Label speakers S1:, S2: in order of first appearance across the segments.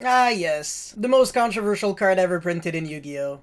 S1: Ah yes, the most controversial card ever printed in Yu-Gi-Oh!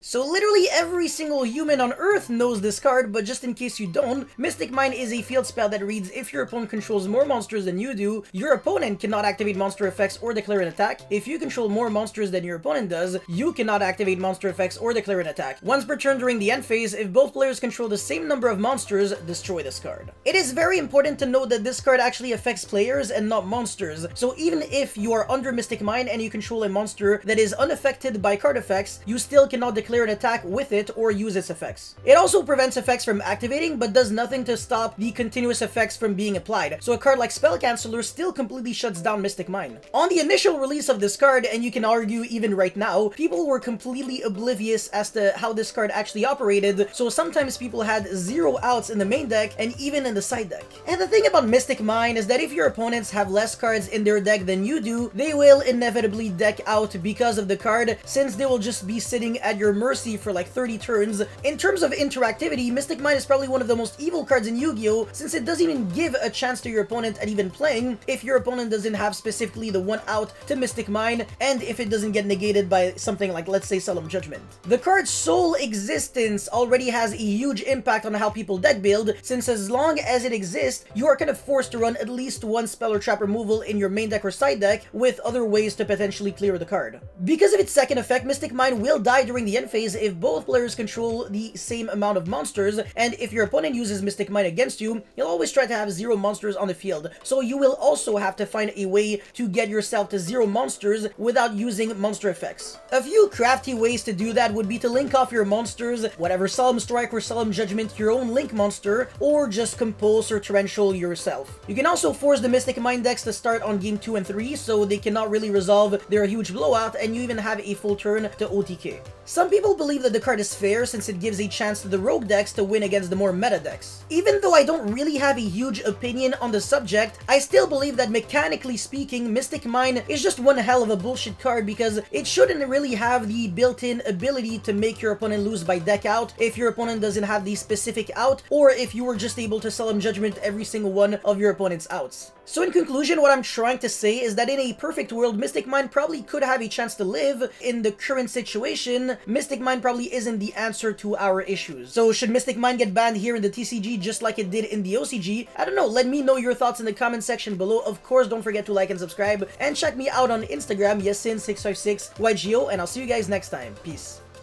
S1: So literally every single human on Earth knows this card, but just in case you don't, Mystic Mine is a field spell that reads, if your opponent controls more monsters than you do, your opponent cannot activate monster effects or declare an attack. If you control more monsters than your opponent does, you cannot activate monster effects or declare an attack. Once per turn during the end phase, if both players control the same number of monsters, destroy this card. It is very important to note that this card actually affects players and not monsters, so even if you are under Mystic Mine and you control a monster that is unaffected by card effects, you still cannot declare an attack with it or use its effects. It also prevents effects from activating, but does nothing to stop the continuous effects from being applied, so a card like Spell Canceller still completely shuts down Mystic Mine. On the initial release of this card, and you can argue even right now, people were completely oblivious as to how this card actually operated, so sometimes people had 0 outs in the main deck and even in the side deck. And the thing about Mystic Mine is that if your opponents have less cards in their deck than you do, they will inevitably deck out because of the card, since they will just be sitting at your mercy for like 30 turns. In terms of interactivity, Mystic Mine is probably one of the most evil cards in Yu-Gi-Oh! Since it doesn't even give a chance to your opponent at even playing if your opponent doesn't have specifically the 1 out to Mystic Mine, and if it doesn't get negated by something like, let's say, Solemn Judgment. The card's sole existence already has a huge impact on how people deck build, since as long as it exists, you are kind of forced to run at least 1 spell or trap removal in your main deck or side deck, with other ways to potentially clear the card. Because of its second effect, Mystic Mine will die during the end phase if both players control the same amount of monsters, and if your opponent uses Mystic Mine against you, you'll always try to have 0 monsters on the field, so you will also have to find a way to get yourself to 0 monsters without using monster effects. A few crafty ways to do that would be to link off your monsters, whatever Solemn Strike or Solemn Judgment, your own link monster, or just Compulse or Torrential yourself. You can also force the Mystic Mine decks to start on game 2 and 3, so they cannot really resolve their huge blowout, and you even have a full turn to OTK. Some people believe that the card is fair since it gives a chance to the rogue decks to win against the more meta decks. Even though I don't really have a huge opinion on the subject, I still believe that mechanically speaking, Mystic Mine is just one hell of a bullshit card because it shouldn't really have the built-in ability to make your opponent lose by deck out if your opponent doesn't have the specific out, or if you were just able to Solemn Judgment every single one of your opponent's outs. So in conclusion, what I'm trying to say is that in a perfect world, Mystic Mine probably could have a chance to live. In the current situation, Mystic Mine probably isn't the answer to our issues. So should Mystic Mine get banned here in the TCG just like it did in the OCG? I don't know, let me know your thoughts in the comment section below. Of course, don't forget to like and subscribe, and check me out on Instagram, yesin656YGO, and I'll see you guys next time. Peace.